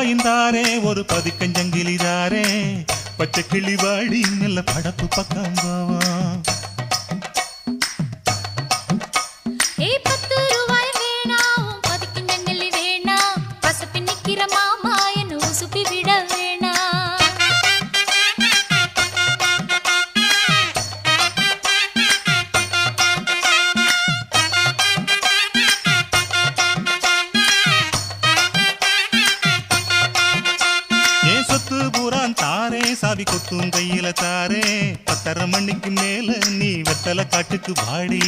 ரூபாயின் தாரே ஒரு பதிக்கஞ்சங்கிலி தாரே பச்சை கிளி வாடி நல்ல படப்பு பக்கம் போவோம். தாரே சாவி கொத்தும் கையில தாரே 10:30 மணிக்கு மேல நீ வெத்தலை காட்டுக்கு வாடி.